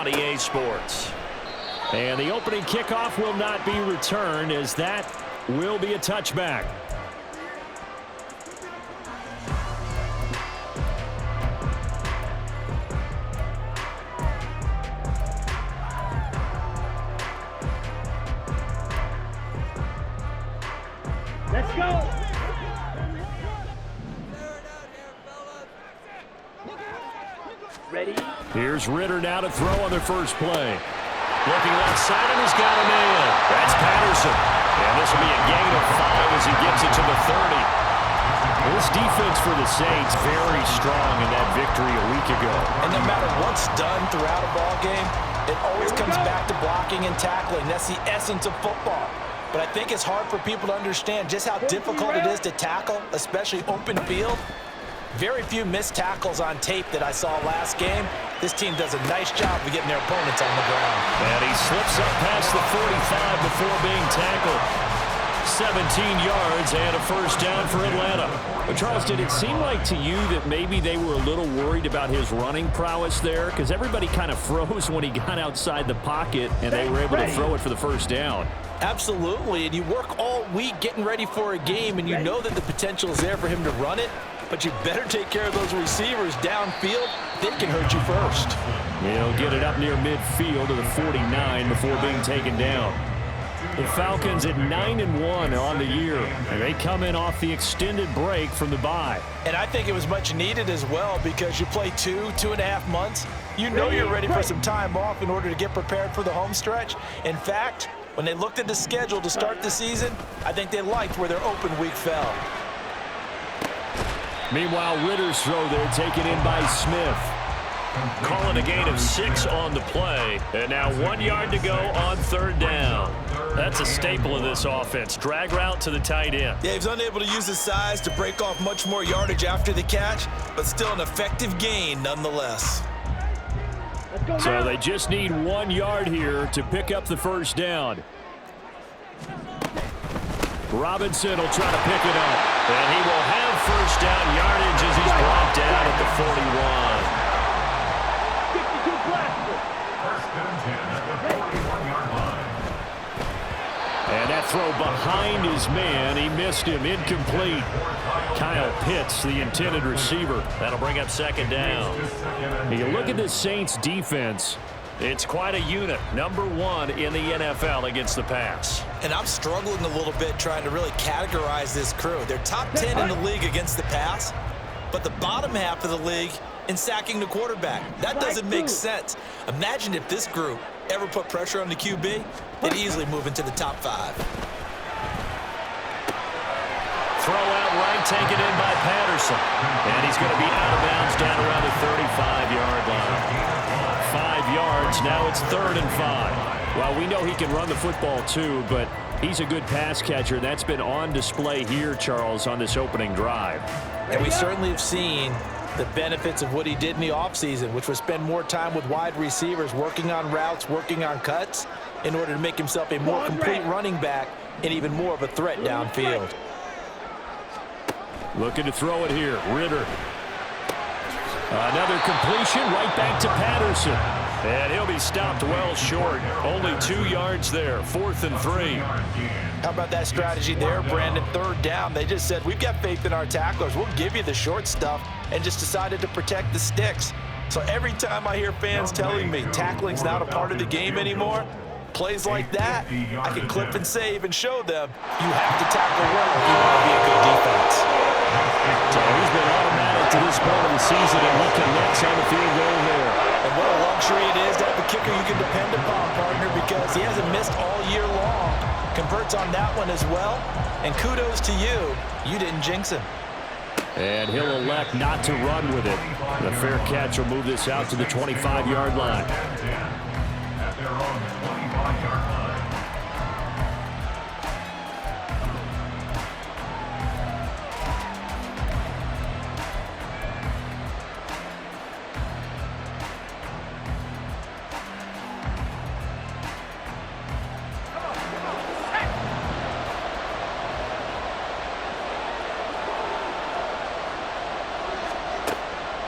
on EA Sports. And the opening kickoff will not be returned, as that will be a touchback. Let's go! Ready? Here's Ritter now to throw on their first play. Looking left side, and he's got a man. That's Patterson. And this will be a gain of 5 as he gets it to the 30. This defense for the Saints very strong in that victory a week ago. And no matter what's done throughout a ball game, it always comes back to blocking and tackling. That's the essence of football. But I think it's hard for people to understand just how difficult it is to tackle, especially open field. Very few missed tackles on tape that I saw last game. This team does a nice job of getting their opponents on the ground. And he slips up past the 45 before being tackled. 17 yards and a first down for Atlanta. But Charles, did it seem like to you that maybe they were a little worried about his running prowess there? Because everybody kind of froze when he got outside the pocket, and they were able to throw it for the first down. Absolutely, and you work all week getting ready for a game, and you know that the potential is there for him to run it, but you better take care of those receivers downfield. They can hurt you first. He'll get it up near midfield to the 49 before being taken down. The Falcons at 9-1 on the year, and they come in off the extended break from the bye. And I think it was much needed as well, because you play 2.5 months. You know you're ready for some time off in order to get prepared for the home stretch. In fact, when they looked at the schedule to start the season, I think they liked where their open week fell. Meanwhile, Ritter's throw there taken in by Smith. Calling a gain of 6 on the play. And now 1 yard to go on third down. That's a staple of this offense. Drag route to the tight end. Yeah, he's unable to use his size to break off much more yardage after the catch, but still an effective gain nonetheless. So they just need 1 yard here to pick up the first down. Robinson will try to pick it up. And he will have first down yardage as he's brought down at the 41. And that throw behind his man, he missed him, incomplete. Kyle Pitts, the intended receiver. That'll bring up second down. You look at the Saints defense, it's quite a unit. Number 1 in the NFL against the pass. And I'm struggling a little bit trying to really categorize this crew. They're top 10 in the league against the pass, but the bottom half of the league in sacking the quarterback. That doesn't make sense. Imagine if this group ever put pressure on the QB, they'd easily move into the top 5. Throw out right, taken in by Patterson. And he's going to be out of bounds down around the 35-yard line. 5 yards, now it's 3rd and 5. Well, we know he can run the football too, but he's a good pass catcher. That's been on display here, Charles, on this opening drive. And we certainly have seen the benefits of what he did in the offseason, which was spend more time with wide receivers, working on routes, working on cuts, in order to make himself a more complete running back and even more of a threat downfield. Looking to throw it here, Ritter. Another completion right back to Patterson. And he'll be stopped well short. Only 2 yards there, 4th and 3. How about that strategy there, Brandon? 3rd down. They just said, we've got faith in our tacklers. We'll give you the short stuff, and just decided to protect the sticks. So every time I hear fans telling me tackling's not a part of the game anymore, plays like that, I can clip and save and show them you have to tackle well if you want to be a good defense. So he's been automatic to this point of the season, and he connects on the field goal there. And what a luxury it is to have a kicker you can depend upon, partner, because he hasn't missed all year long. Converts on that one as well, and kudos to you. You didn't jinx him. And he'll elect not to run with it. The fair catch will move this out to the 25-yard line.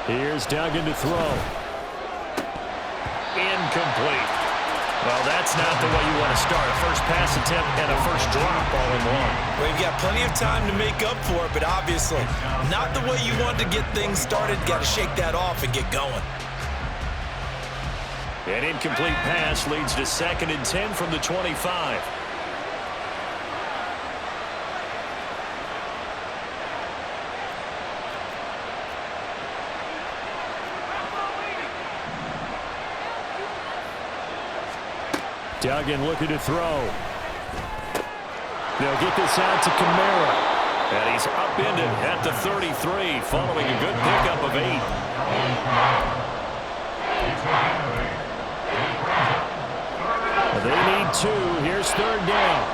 Here's Duggan to throw. incomplete. Well, that's not the way you want to start. First pass attempt and a first drop all in one. Well, you've got plenty of time to make up for it, but obviously not the way you want to get things started. Got to shake that off and get going. An incomplete pass leads to 2nd and 10 from the 25. Duggan looking to throw. They'll get this out to Kamara. And he's upended at the 33 following a good pickup of 8. They need 2. Here's 3rd down.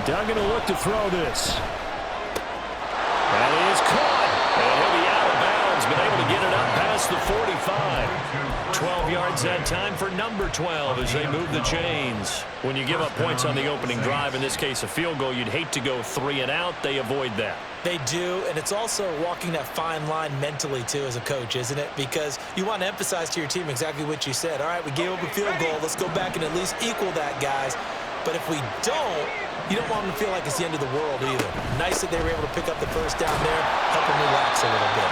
Duggan will look to throw this. That is caught. And he'll be out of bounds, but able to get it up past the 45. 12 yards that time for number 12 as they move the chains. When you give up points on the opening drive, in this case a field goal, you'd hate to go 3 and out. They avoid that. They do, and it's also walking that fine line mentally, too, as a coach, isn't it? Because you want to emphasize to your team exactly what you said. All right, we gave up a field goal. Let's go back and at least equal that, guys. But if we don't, you don't want them to feel like it's the end of the world either. Nice that they were able to pick up the first down there, help them relax a little bit.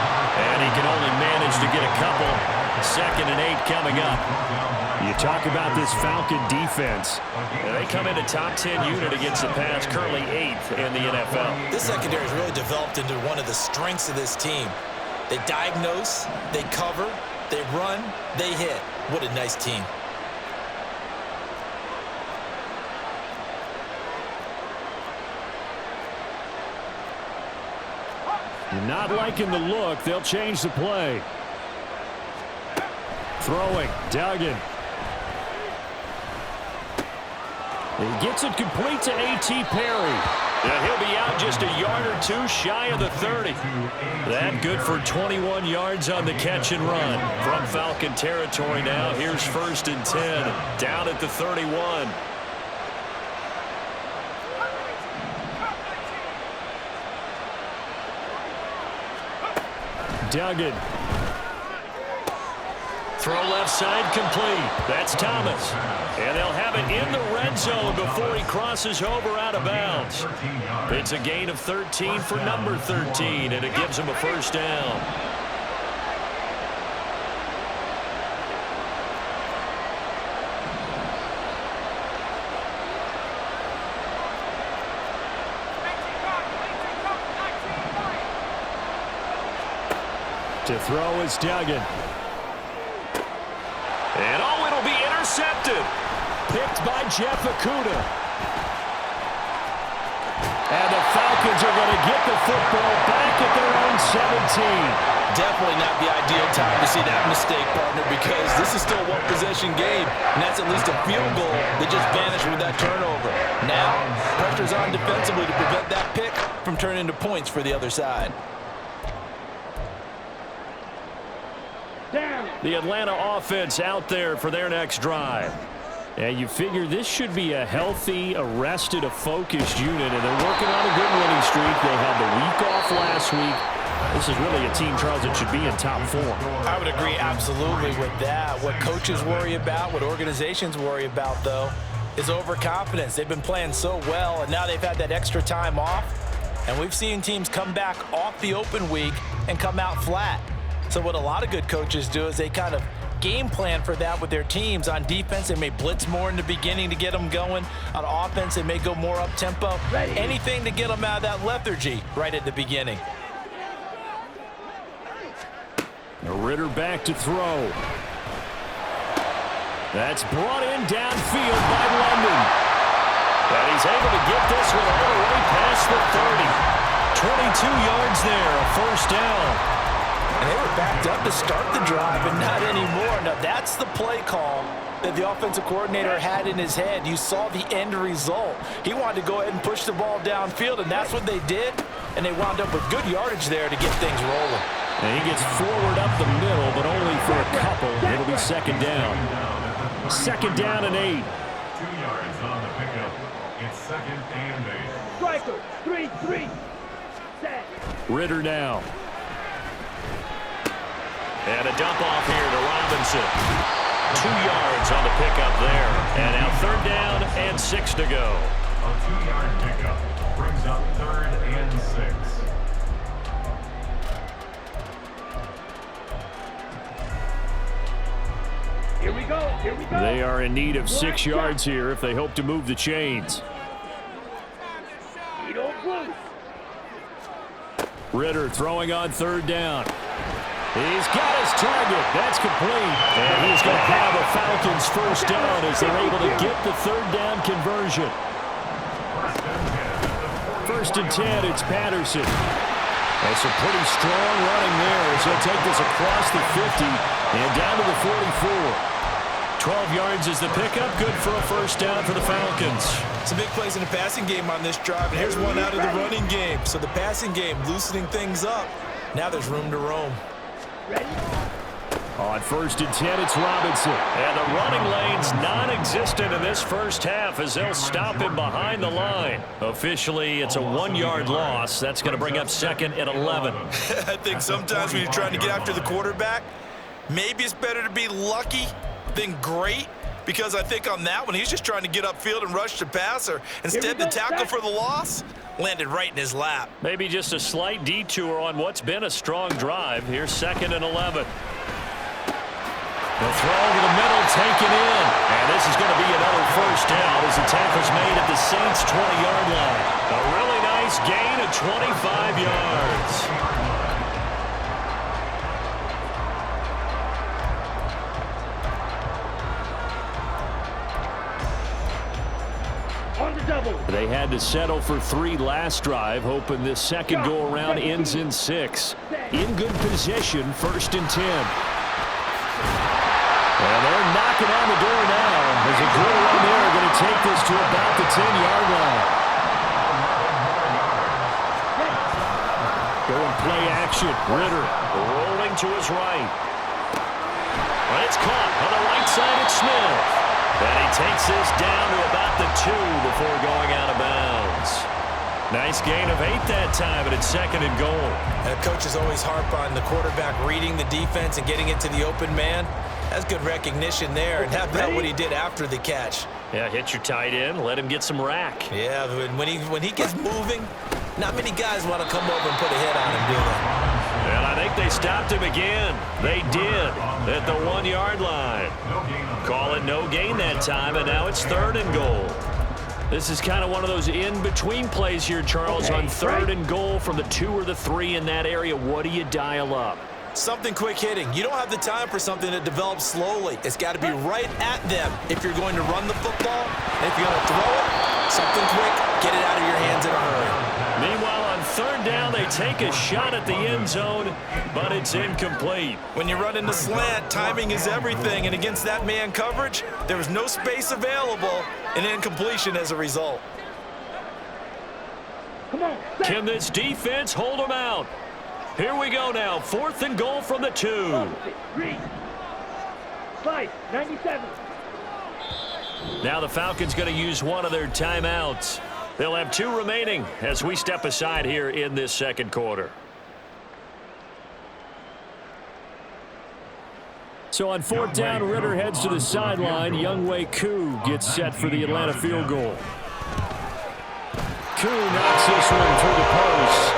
And he can only manage to get a couple. 2nd and 8 coming up. You talk about this Falcon defense. They come in a top 10 unit against the pass, currently 8th in the NFL. This secondary has really developed into one of the strengths of this team. They diagnose, they cover, they run, they hit. What a nice team. You're not liking the look. They'll change the play. Throwing. Duggan. He gets it complete to A.T. Perry. And he'll be out just a yard or 2 shy of the 30. That good for 21 yards on the catch and run. From Falcon territory now, here's 1st and 10. Down at the 31. Duggan. Throw left side complete. That's Thomas. And they'll have it in the red zone before he crosses over out of bounds. It's a gain of 13 for number 13, and it gives him a first down. To throw is Duggan. And oh, it'll be intercepted. Picked by Jeff Okudah. And the Falcons are going to get the football back at their own 17. Definitely not the ideal time to see that mistake, partner, because this is still a one-possession game, and that's at least a field goal that just vanished with that turnover. Now, pressure's on defensively to prevent that pick from turning into points for the other side. The Atlanta offense out there for their next drive. And you figure this should be a healthy, arrested, a focused unit, and they're working on a good winning streak. They had the week off last week. This is really a team, Charles, that should be in top 4. I would agree absolutely with that. What coaches worry about, what organizations worry about, though, is overconfidence. They've been playing so well, and now they've had that extra time off. And we've seen teams come back off the open week and come out flat. So what a lot of good coaches do is they kind of game plan for that with their teams. On defense, they may blitz more in the beginning to get them going. On offense, they may go more up-tempo. Anything to get them out of that lethargy right at the beginning. Ritter back to throw. That's brought in downfield by London. And he's able to get this one all the way past the 30. 22 yards there, a first down. And they were backed up to start the drive, but not anymore. Now, that's the play call that the offensive coordinator had in his head. You saw the end result. He wanted to go ahead and push the ball downfield, and that's what they did, and they wound up with good yardage there to get things rolling. And he gets forward up the middle, but only for a couple. It'll be second down. Second down and 8. 2 yards on the pickup. It's second and 8. Striker, 3-3. Set. Ritter now. And a dump off here to Robinson. 2 yards on the pickup there. And now third down and 6 to go. A 2-yard pickup brings up third and 6. Here we go, here we go. They are in need of 6 yards here if they hope to move the chains. You don't lose. Ritter throwing on third down. He's got his target. That's complete. And he's going to have a Falcons first down as they're able to get the third down conversion. First and 10, it's Patterson. That's a pretty strong running there as he'll take this across the 50 and down to the 44. 12 yards is the pickup. Good for a first down for the Falcons. Some big plays in the passing game on this drive, and here's one out of the running game. So the passing game loosening things up. Now there's room to roam. Ready? On first and 10, it's Robinson. And the running lane's non-existent in this first half as they'll stop him behind the line. Officially, it's a 1-yard loss. That's going to bring up second and 11. I think sometimes when you're trying to get after the quarterback, maybe it's better to be lucky than great, because I think on that one, he's just trying to get upfield and rush the passer. Instead, the tackle for the loss landed right in his lap. Maybe just a slight detour on what's been a strong drive. Here's second and 11. The throw over the middle, taken in. And this is going to be another first down as the tackle's made at the Saints' 20-yard line. A really nice gain of 25 yards. They had to settle for 3 last drive, hoping this second go-around ends in 6. In good position, first and 10. And they're knocking on the door now as a good run there going to take this to about the 10-yard line. Going play action. Ritter rolling to his right. Well, it's caught on the right side of Smith. And he takes this down to about the 2 before going out of bounds. Nice gain of 8 that time, and it's second and goal. And coaches always harp on the quarterback reading the defense and getting it to the open man. That's good recognition there, and how about what he did after the catch? Yeah, hit your tight end, let him get some rack. Yeah, when he gets moving, not many guys want to come over and put a hit on him, do they? Well, I think they stopped him again. They did at the 1-yard line. Call it no gain that time, and now it's third and goal. This is kind of one of those in-between plays here, Charles, on third and goal from the 2 or the 3 in that area. What do you dial up? Something quick hitting. You don't have the time for something that develops slowly. It's got to be right at them if you're going to run the football. And if you're going to throw it, something quick, get it out of your hands in a hurry. Meanwhile, on third down, they take a shot at the end zone, but it's incomplete. When you run in the slant, timing is everything, and against that man coverage, there was no space available, and incompletion as a result. Come on. Can this defense hold them out? Here we go now, fourth and goal from the 2. 3. Slide, 97. Now the Falcons going to use one of their timeouts. They'll have 2 remaining as we step aside here in this second quarter. So on fourth down, Ritter heads to the sideline. Younghoe Koo gets set for the Atlanta field goal. Koo knocks this one through the post.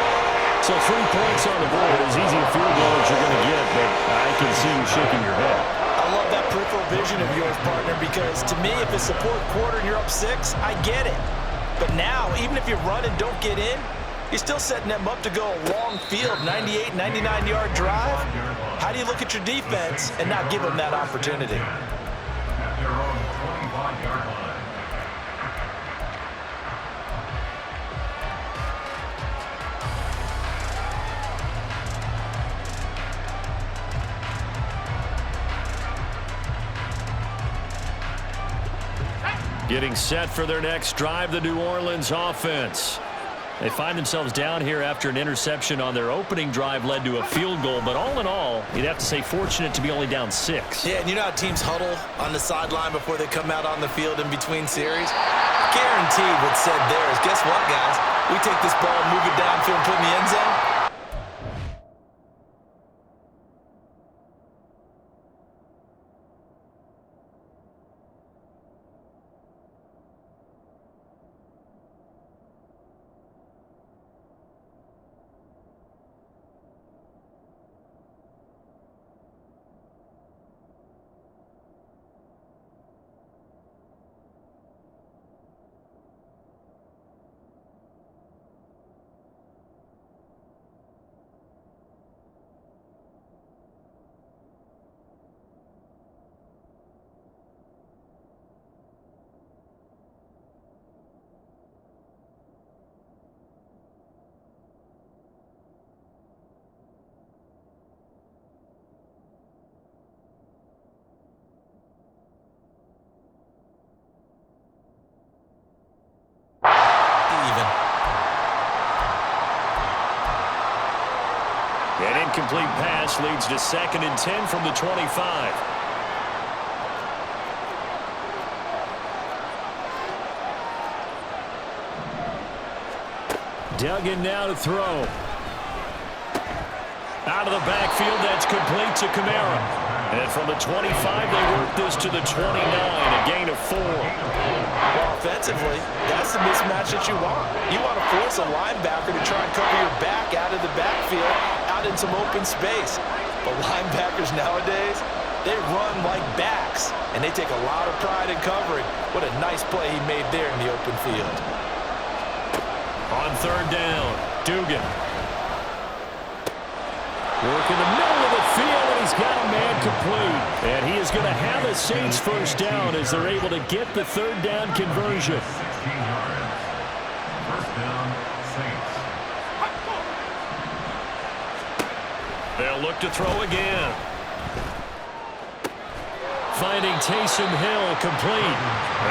So 3 points on the board. As easy a field goal as you're going to get, but I can see you shaking your head. I love that peripheral vision of yours, partner, because to me, if it's the fourth quarter and you're up 6, I get it. But now, even if you run and don't get in, you're still setting them up to go a long field, 98, 99-yard drive. How do you look at your defense and not give them that opportunity? At their own 25-yard line. Getting set for their next drive, the New Orleans offense. They find themselves down here after an interception on their opening drive led to a field goal. But all in all, you'd have to say fortunate to be only down 6. Yeah, and you know how teams huddle on the sideline before they come out on the field in between series? Guaranteed what's said there is, guess what, guys? We take this ball, move it downfield, and put it in the end zone. An incomplete pass leads to 2nd and 10 from the 25. Dug in now to throw. Out of the backfield, that's complete to Kamara. And from the 25, they work this to the 29, a gain of 4. Well, offensively, that's the mismatch that you want. You want to force a linebacker to try and cover your back out of the backfield, out in some open space. But linebackers nowadays, they run like backs, and they take a lot of pride in covering. What a nice play he made there in the open field. On 3rd down, Dugan. Work in the middle of the field, and he's got a man complete. And he is going to have a Saints first down as they're able to get the 3rd down conversion. 16 yards. First down, Saints. They'll look to throw again. Finding Taysom Hill complete.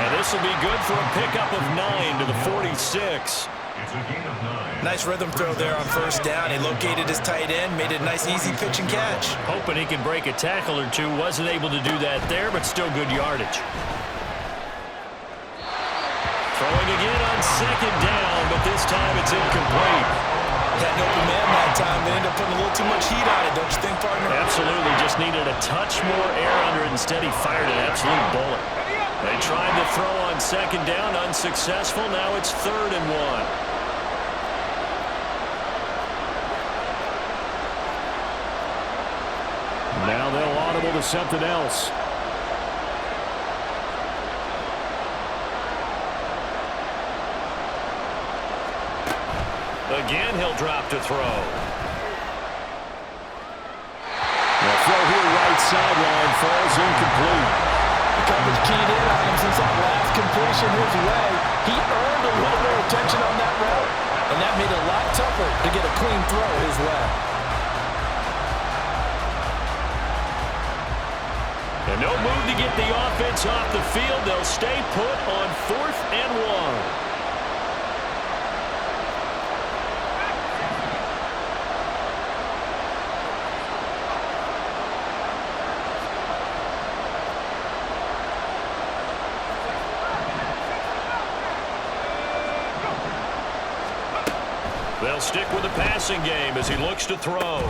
And this will be good for a pickup of 9 to the 46. It's a gain of 9. Nice rhythm throw there on 1st down. He located his tight end, made it a nice, easy pitch and catch. Hoping he can break a tackle or two. Wasn't able to do that there, but still good yardage. Throwing again on 2nd down, but this time it's incomplete. Had an open man that time. They ended up putting a little too much heat on it, don't you think, partner? Absolutely. Just needed a touch more air under it. Instead, he fired an absolute bullet. They tried to throw on 2nd down, unsuccessful. Now it's 3rd and 1. Now they'll audible to something else. Again, he'll drop to throw. The throw here right sideline falls incomplete. The coverage keyed in on him since that last completion his way. He earned a little more attention on that route, and that made it a lot tougher to get a clean throw his way. And no move to get the offense off the field. They'll stay put on 4th and 1. They'll stick with the passing game as he looks to throw.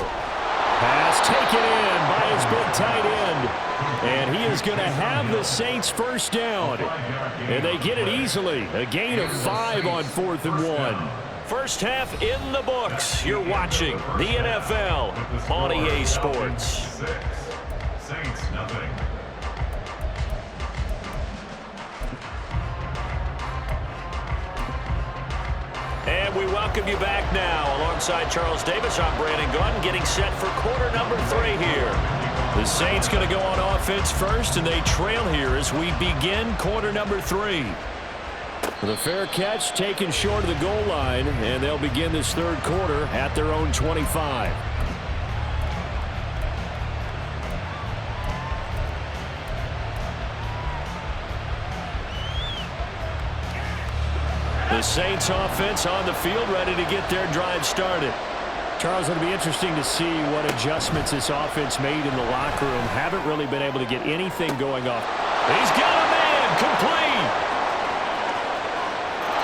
Pass taken in by his big tight end. And he is going to have the Saints first down. And they get it easily. A gain of 5 on 4th and 1. First half in the books. You're watching the NFL on EA Sports. 6. Saints, nothing. And we welcome you back now. Alongside Charles Davis, I'm Brandon Gunn, getting set for quarter number 3 here. The Saints going to go on offense first, and they trail here as we begin quarter number 3. The fair catch taken short of the goal line, and they'll begin this 3rd quarter at their own 25. The Saints offense on the field, ready to get their drive started. Charles, it'll be interesting to see what adjustments this offense made in the locker room. Haven't really been able to get anything going off. He's got a man, complete.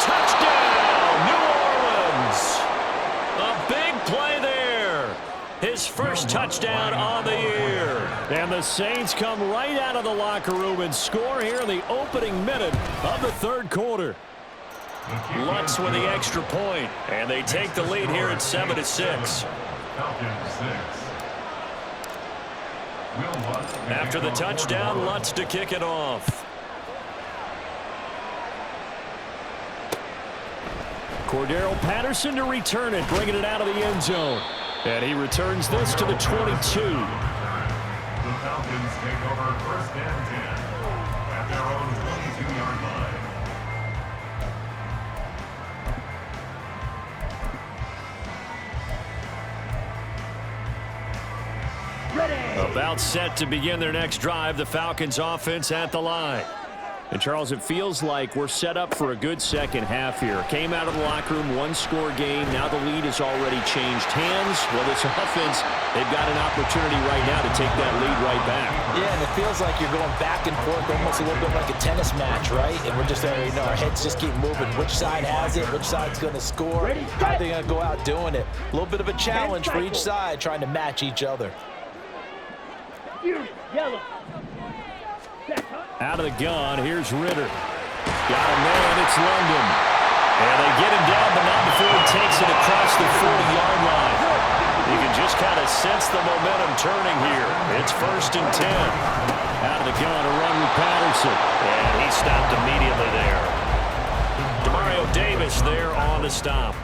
Touchdown, New Orleans. A big play there. His first touchdown on the year. And the Saints come right out of the locker room and score here in the opening minute of the third quarter. Lutz with the extra point, and they take the lead here at 7-6. After the touchdown, Lutz to kick it off. Cordero Patterson to return it, bringing it out of the end zone. And he returns this to the 22. The Falcons take over first and 10 at their own 22-yard line. About set to begin their next drive, the Falcons offense at the line. And Charles, it feels like we're set up for a good second half here. Came out of the locker room, one-score game. Now the lead has already changed hands. Well, this offense, they've got an opportunity right now to take that lead right back. Yeah, and it feels like you're going back and forth, almost a little bit like a tennis match, right? And we're just there, you know, our heads just keep moving. Which side has it? Which side's going to score? How are they going to go out doing it? A little bit of a challenge for each side, trying to match each other. Yellow. Out of the gun, here's Ritter. Got a man, it's London. And they get him down, but not before he takes it across the 40-yard line. You can just kind of sense the momentum turning here. It's first and 10. Out of the gun, a run with Patterson. And he stopped immediately there. Demario Davis there on the stop.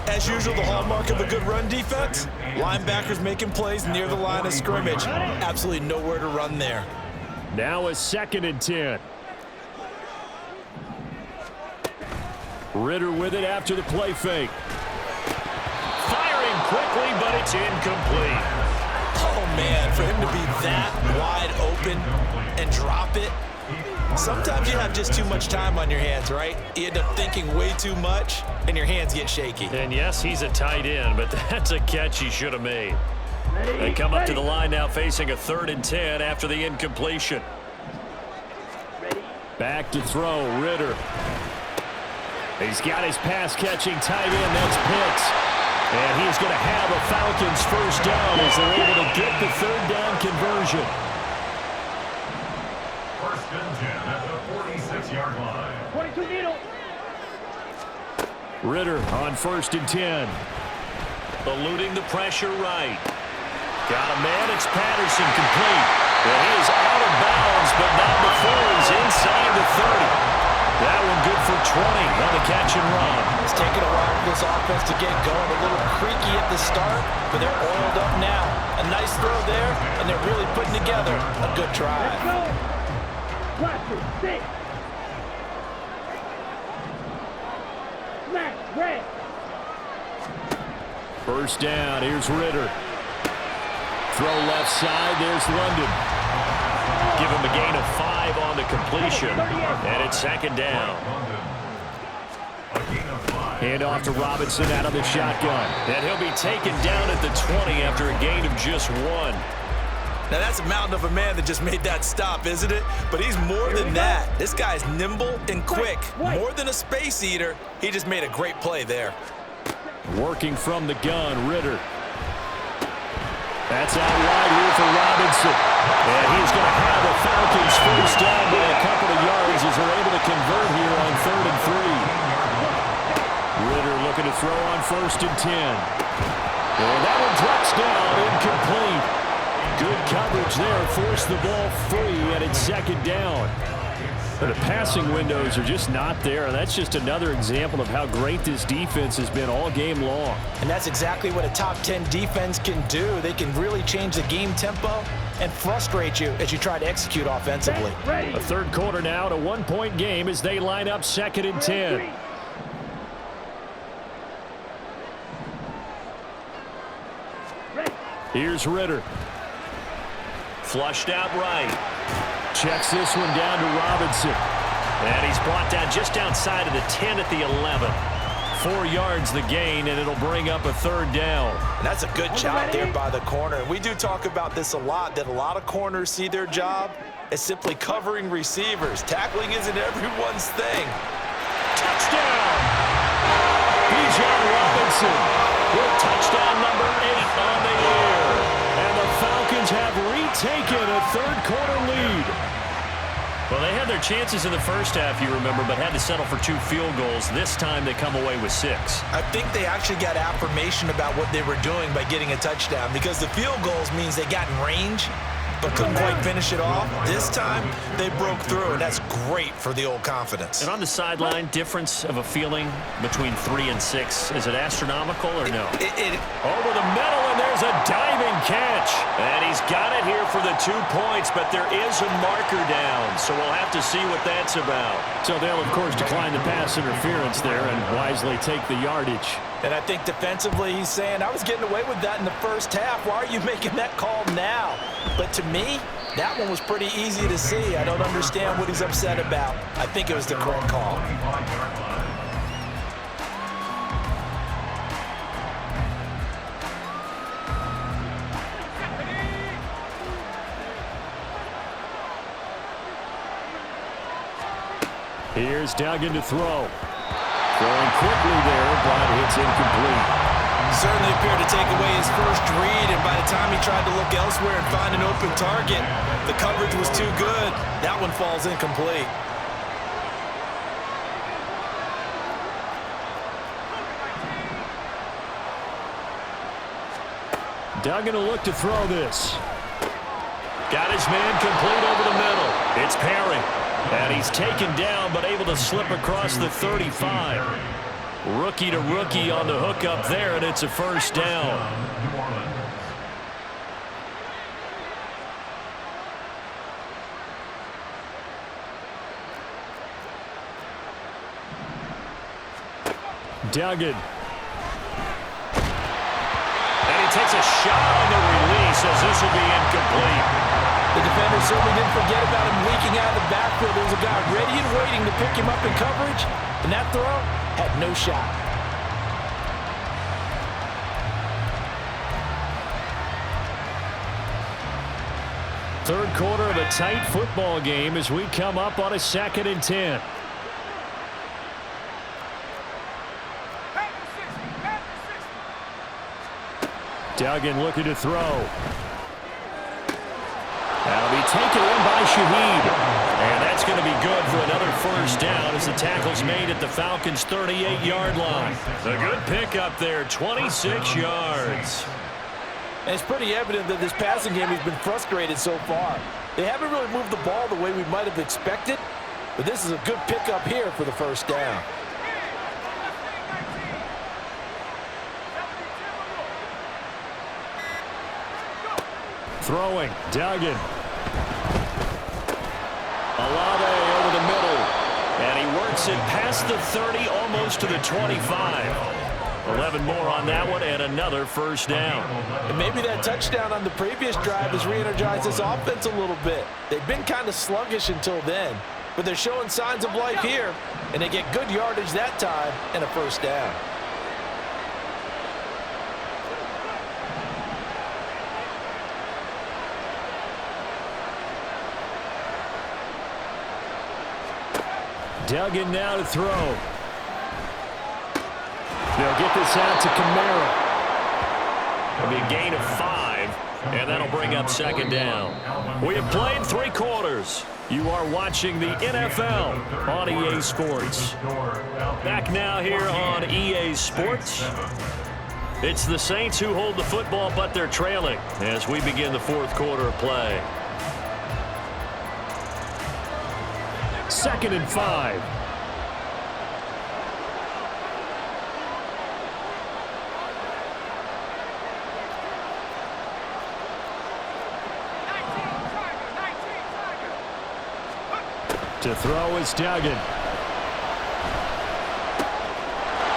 As usual, the hallmark of a good run defense, linebackers making plays near the line of scrimmage. Absolutely nowhere to run there. Now a second and 10. Ritter with it after the play fake. Firing quickly, but it's incomplete. Oh, man, for him to be that wide open and drop it. Sometimes you have just too much time on your hands, right? You end up thinking way too much, and your hands get shaky. And yes, he's a tight end, but that's a catch he should have made. They come up to the line now facing a 3rd and 10 after the incompletion. Back to throw, Ritter. He's got his pass-catching tight end, that's Pitts. And he's going to have a Falcons first down as they're able to get the 3rd down conversion. First and 10 at the 46-yard line. 22 needle. Ritter on 1st and 10. Eluding the pressure right. Got a man, it's Patterson, complete. And he is out of bounds, but not before he's inside the 30. That one good for 20 on the catch and run. It's taken a while for this offense to get going. A little creaky at the start, but they're oiled up now. A nice throw there, and they're really putting together a good drive. Let's go. Blaster, 6. Smash, red. First down, here's Ritter. Throw left side, there's London. Give him a gain of 5 on the completion, and it's 2nd down. Hand off to Robinson out of the shotgun, and he'll be taken down at the 20 after a gain of just 1. Now that's a mountain of a man that just made that stop, isn't it? But he's more than that. This guy's nimble and quick. More than a space eater. He just made a great play there. Working from the gun, Ritter. That's out wide here for Robinson. And he's going to have the Falcons first down by a couple of yards as they're able to convert here on 3rd and 3. Ritter looking to throw on 1st and 10. And that one drops down, incomplete. Good coverage there, forced the ball free, and it's 2nd down. But the passing windows are just not there, and that's just another example of how great this defense has been all game long. And that's exactly what a top 10 defense can do. They can really change the game tempo and frustrate you as you try to execute offensively. A third quarter now, a 1-point game as they line up 2nd and 10. Here's Ritter. Flushed out right. Checks this one down to Robinson. And he's brought down just outside of the 10 at the 11. 4 yards the gain, and it'll bring up a 3rd down. And that's a good job there by the corner. And we do talk about this a lot, that a lot of corners see their job as simply covering receivers. Tackling isn't everyone's thing. Touchdown! Bijan Robinson with touchdown number 8 on the year. And the Falcons have retaken a 3rd-quarter lead. Well, they had their chances in the first half, you remember, but had to settle for 2 field goals. This time they come away with 6. I think they actually got affirmation about what they were doing by getting a touchdown, because the field goals means they got in range but couldn't quite finish it off. This time, they broke through, and that's great for the old confidence. And on the sideline, difference of a feeling between 3 and 6. Is it astronomical or no? Over the middle, and there's a diving catch. And he's got it here for the 2 points, but there is a marker down, so we'll have to see what that's about. So they'll, of course, decline the pass interference there and wisely take the yardage. And I think defensively he's saying, I was getting away with that in the first half. Why are you making that call now? But to me, that one was pretty easy to see. I don't understand what he's upset about. I think it was the correct call. Here's Duggan to throw. Throwing quickly there, but it's incomplete. Certainly appeared to take away his first read, and by the time he tried to look elsewhere and find an open target, the coverage was too good. That one falls incomplete. Duggan will look to throw this. Got his man complete over the middle. It's Perry. And he's taken down, but able to slip across the 35. Rookie to rookie on the hook up there, and it's a 1st down. Duggan. And he takes a shot on the release as this will be incomplete. The defender certainly didn't forget about him leaking out of the backfield. There was a guy ready and waiting to pick him up in coverage, and that throw had no shot. Third quarter of a tight football game as we come up on a 2nd and 10. Duggan looking to throw. That'll be taken in by Shaheed. And that's going to be good for another 1st down as the tackle's made at the Falcons' 38-yard line. A good pickup there, 26 yards. And it's pretty evident that this passing game has been frustrated so far. They haven't really moved the ball the way we might have expected, but this is a good pickup here for the 1st down. Throwing, Duggan. Olave over the middle. And he works it past the 30, almost to the 25. 11 more on that one, and another 1st down. And maybe that touchdown on the previous drive has re-energized this offense a little bit. They've been kind of sluggish until then, but they're showing signs of life here, and they get good yardage that time and a 1st down. Duggan now to throw. They'll get this out to Kamara. It'll be a gain of 5, and that'll bring up 2nd down. We have played 3 quarters. You are watching the NFL on EA Sports. Back now here on EA Sports. It's the Saints who hold the football, but they're trailing as we begin the 4th quarter of play. 2nd and 5. To throw is Duggan.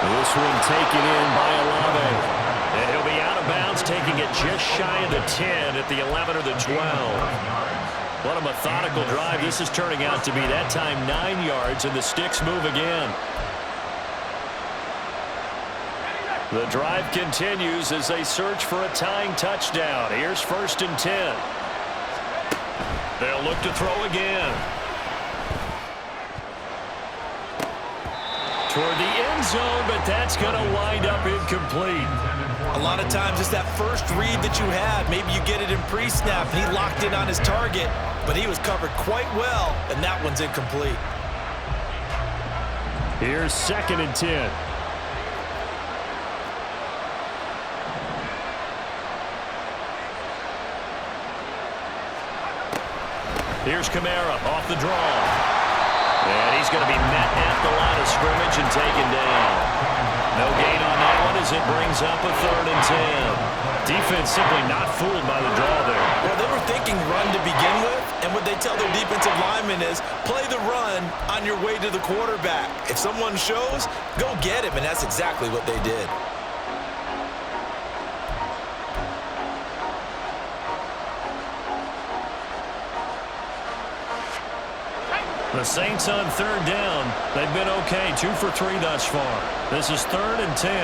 This one taken in by Olave. And he'll be out of bounds, taking it just shy of the 10 at the 11 or the 12. What a methodical drive this is turning out to be. That time 9 yards, and the sticks move again. The drive continues as they search for a tying touchdown. Here's 1st and 10. They'll look to throw again. Toward the end zone, but that's going to wind up incomplete. A lot of times it's that first read that you have. Maybe you get it in pre-snap, and he locked in on his target, but he was covered quite well, and that one's incomplete. Here's 2nd and 10. Here's Kamara off the draw. And he's going to be met at the line of scrimmage and taken down. No gain on that one as it brings up a 3rd and 10. Defense simply not fooled by the draw there. Well, they were thinking run to begin with, and what they tell their defensive linemen is play the run on your way to the quarterback. If someone shows, go get him, and that's exactly what they did. The Saints on 3rd down. They've been okay, 2 for 3 thus far. This is 3rd and 10.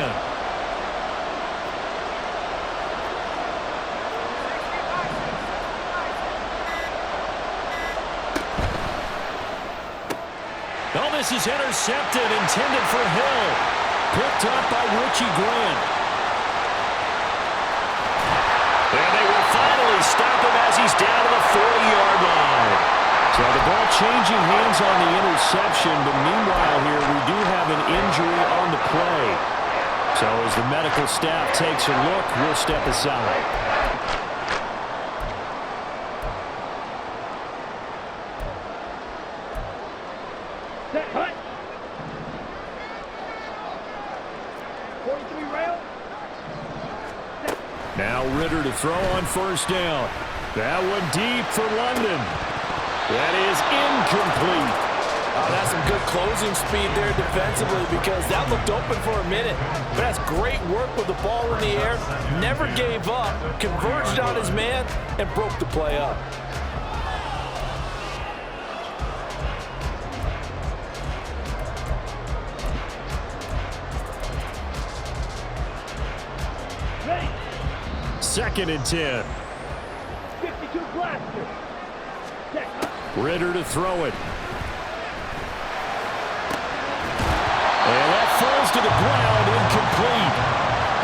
Oh, this is intercepted, intended for Hill. Picked up by Richie Grant. And they will finally stop him as he's down to the 40-yard line. So the ball changing hands on the interception, but meanwhile here we do have an injury on the play. So as the medical staff takes a look, we'll step aside. Set, hut. 43 rail. Now Ritter to throw on 1st down. That one deep for London. That is incomplete. That's some good closing speed there defensively because that looked open for a minute. But that's great work with the ball in the air. Never gave up, converged on his man, and broke the play up. Ready. 2nd and 10. 52 blaster. Set, hut. Ritter to throw it. And that falls to the ground, incomplete.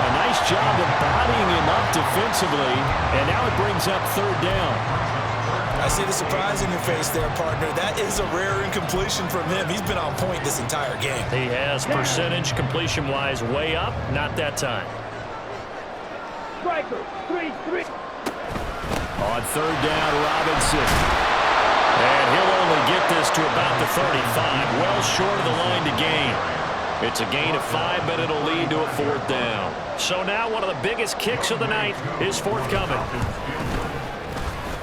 A nice job of bodying him up defensively, and now it brings up 3rd down. I see the surprise in your face there, partner. That is a rare incompletion from him. He's been on point this entire game. He has percentage completion-wise way up, not that time. Striker, 3-3. On 3rd down, Robinson. And he'll only get this to about the 35, well short of the line to gain. It's a gain of 5, but it'll lead to a 4th down. So now one of the biggest kicks of the night is forthcoming.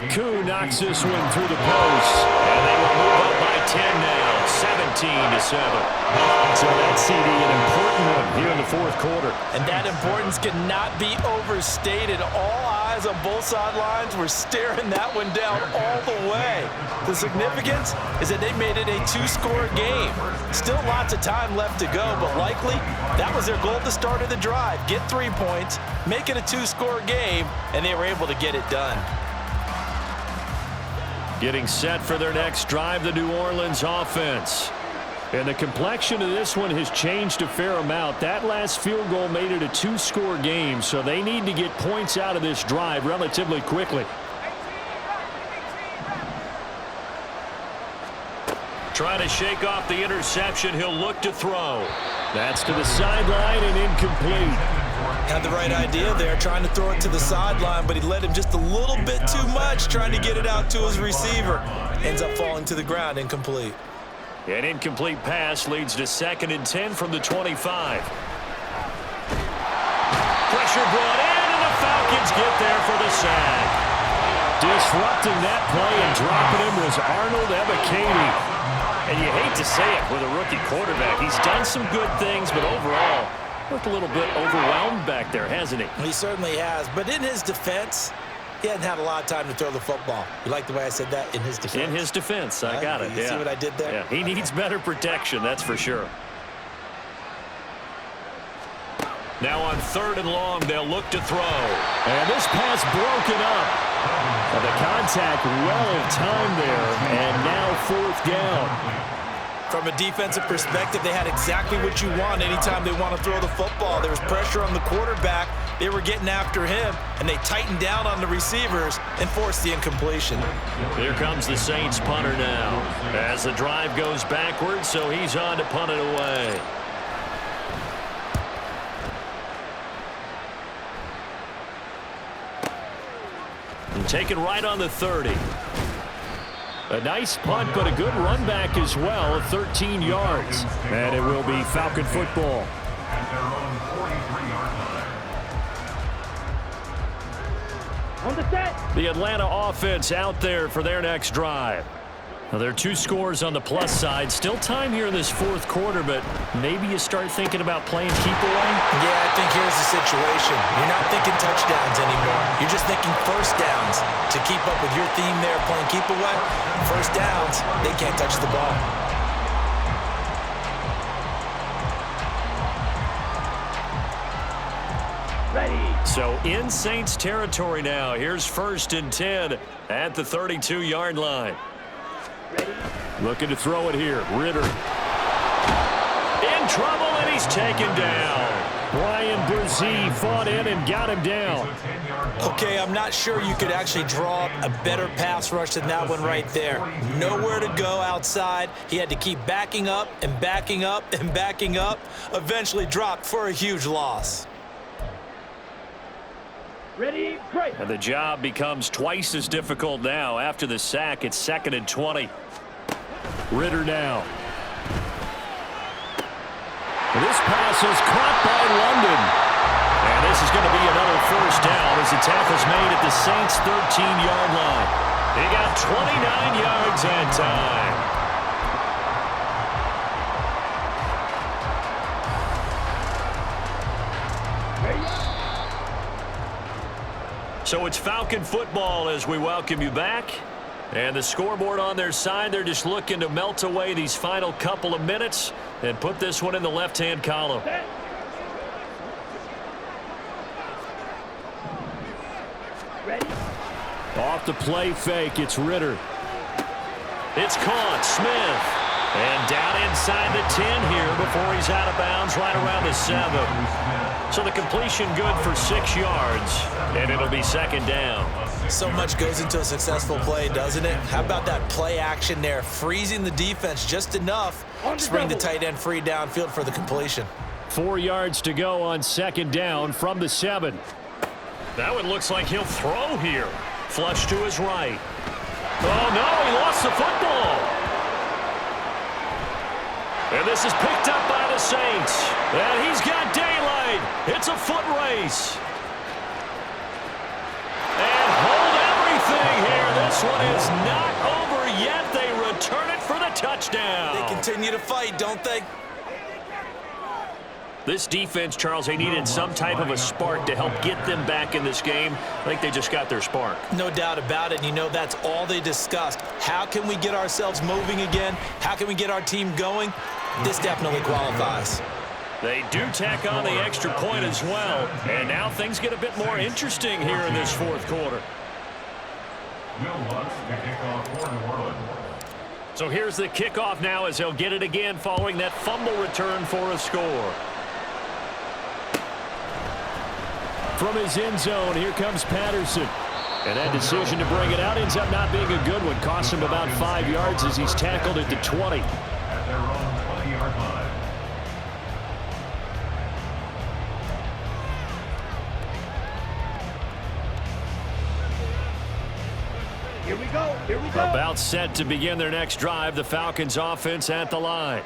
Koo knocks this one through the post, and they will move up by 10 now, 17-7. So that CD, an important one here in the 4th quarter. And that importance cannot be overstated. All eyes on both sidelines were staring that one down all the way. The significance is that they made it a 2-score game. Still lots of time left to go, but likely that was their goal at the start of the drive. Get 3 points, make it a 2-score game, and they were able to get it done. Getting set for their next drive, the New Orleans offense. And the complexion of this one has changed a fair amount. That last field goal made it a 2-score game, so they need to get points out of this drive relatively quickly. Trying to shake off the interception, he'll look to throw. That's to the sideline and incomplete. Had the right idea there, trying to throw it to the sideline, but he let him just a little bit too much, trying to get it out to his receiver. Ends up falling to the ground, incomplete. An incomplete pass leads to 2nd and 10 from the 25. Pressure brought in, and the Falcons get there for the sack. Disrupting that play and dropping him was Arnold Ebiketie. And you hate to say it with a rookie quarterback. He's done some good things, but overall, looked a little bit overwhelmed back there, hasn't he? He certainly has. But in his defense, He hadn't had a lot of time to throw the football. You like the way I said that? In his defense? In his defense. I got it. You see what I did there? Yeah, he needs better protection, that's for sure. Now on 3rd and long, they'll look to throw. And this pass broken up. The contact well timed there, and now 4th down. From a defensive perspective, they had exactly what you want anytime they want to throw the football. There was pressure on the quarterback. They were getting after him, and they tightened down on the receivers and forced the incompletion. Here comes the Saints punter now. As the drive goes backwards, so he's on to punt it away. And taken right on the 30. A nice punt, but a good run back as well, 13 yards. And it will be Falcon football. At their own 43-yard line. On the set. The Atlanta offense out there for their next drive. Now, there are 2 scores on the plus side. Still time here in this 4th quarter, but maybe you start thinking about playing keep away? Yeah, I think here's the situation. You're not thinking touchdowns anymore. You're just thinking first downs. To keep up with your theme there, playing keep away, first downs, they can't touch the ball. Ready. So in Saints territory now. Here's 1st and 10 at the 32-yard line. Ready. Looking to throw it here. Ritter. In trouble, and he's taken down. Brian Brzee fought in and got him down. Okay, I'm not sure you could actually draw up a better pass rush than that one right there. Nowhere to go outside. He had to keep backing up and backing up and backing up. Eventually dropped for a huge loss. Ready, break. And the job becomes twice as difficult now. After the sack, it's 2nd and 20. Ritter now. This pass is caught by London. And this is going to be another 1st down as the tackle's made at the Saints' 13-yard line. He got 29 yards that time. So it's Falcon football as we welcome you back. And the scoreboard on their side, they're just looking to melt away these final couple of minutes and put this one in the left-hand column. Ready. Off the play fake, it's Ritter. It's caught, Smith. And down inside the 10 here before he's out of bounds right around the 7. So the completion good for 6 yards, and it'll be 2nd down. So much goes into a successful play, doesn't it? How about that play action there, freezing the defense just enough to bring the tight end free downfield for the completion. 4 yards to go on 2nd down from the 7. That one looks like he'll throw here. Flush to his right. Oh, no, he lost the football. And this is picked up by the Saints. And he's got daylight. It's a foot race. And hold everything here. This one is not over yet. They return it for the touchdown. They continue to fight, don't they? This defense, Charles, they needed some type of a spark to help get them back in this game. I think they just got their spark. No doubt about it. You know, that's all they discussed. How can we get ourselves moving again? How can we get our team going? This definitely qualifies. They do tack on the extra point as well. And now things get a bit more interesting here in this 4th quarter. So here's the kickoff now as they'll get it again following that fumble return for a score. From his end zone, here comes Patterson. And that decision to bring it out ends up not being a good one. Costs him about 5 yards as he's tackled at the 20. At their own 20-yard line. Here we go. Here we go. About set to begin their next drive. The Falcons offense at the line.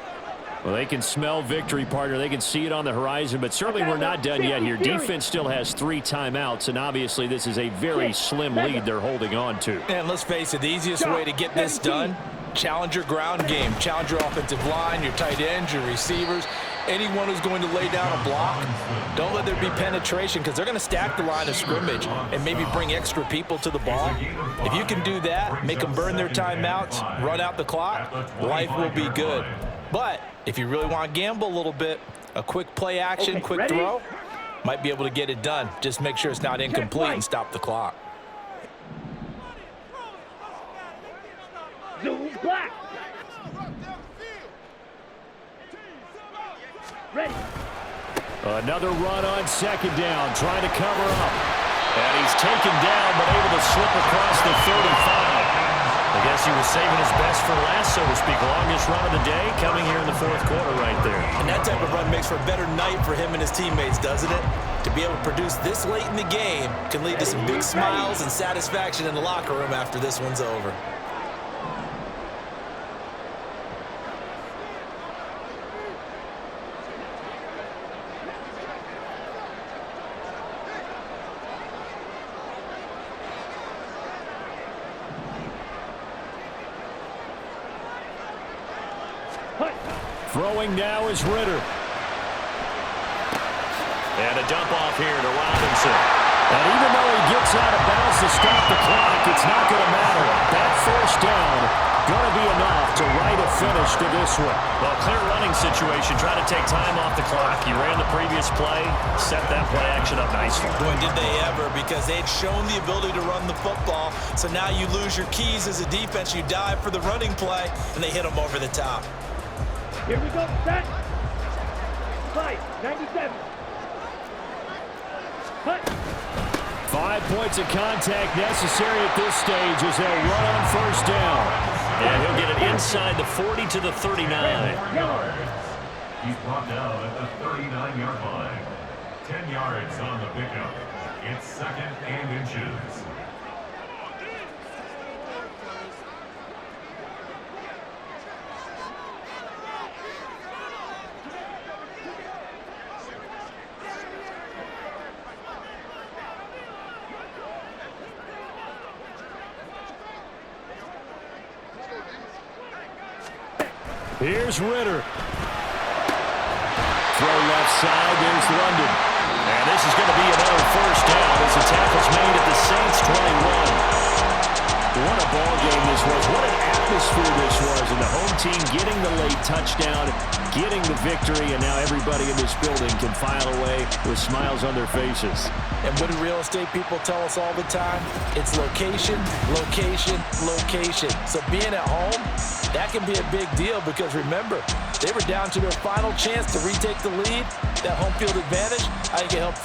Well, they can smell victory, partner. They can see it on the horizon, but certainly we're not done yet here. Defense still has 3 timeouts, and obviously this is a very slim lead they're holding on to. And let's face it, the easiest way to get this done, challenge your ground game. Challenge your offensive line, your tight ends, your receivers. anyone who's going to lay down a block, don't let there be penetration, because they're going to stack the line of scrimmage and maybe bring extra people to the ball. If you can do that, make them burn their timeouts, run out the clock, life will be good. But if you really want to gamble a little bit, a quick play action, quick throw, might be able to get it done. Just make sure it's not incomplete and stop the clock. Zoom black. Ready. Another run on second down, trying to cover up. And he's taken down, but able to slip across the 35. I guess he was saving his best for last, so to speak. Longest run of the day coming here in the fourth quarter right there. And that type of run makes for a better night for him and his teammates, doesn't it? To be able to produce this late in the game can lead to some big smiles and satisfaction in the locker room after this one's over. Throwing now is Ritter. And a dump off here to Robinson. And even though he gets out of bounds to stop the clock, it's not going to matter. That first down going to be enough to write a finish to this one. Well, clear running situation, trying to take time off the clock. He ran the previous play, set that play action up nicely. Boy, did they ever, because they'd shown the ability to run the football. So now you lose your keys as a defense. You dive for the running play, and they hit them over the top. Here we go, set. Fight, 97. Cut. 5 points of contact necessary at this stage as they'll run on first down. And he'll get it inside the 40 to the 39. He's brought down at the 39-yard line. 10 yards on the pickup. It's second and inches. Here's Ritter. Throw left side, there's London. And this is going to be another first down as the tackle's made at the Saints 21. What a ball game this was. What an atmosphere this was. And the home team getting the late touchdown, getting the victory, and now everybody in this building can file away with smiles on their faces. And what do real estate people tell us all the time? It's location, location, location. So being at home, that can be a big deal, because remember, they were down to their final chance to retake the lead. That home field advantage, I think it helped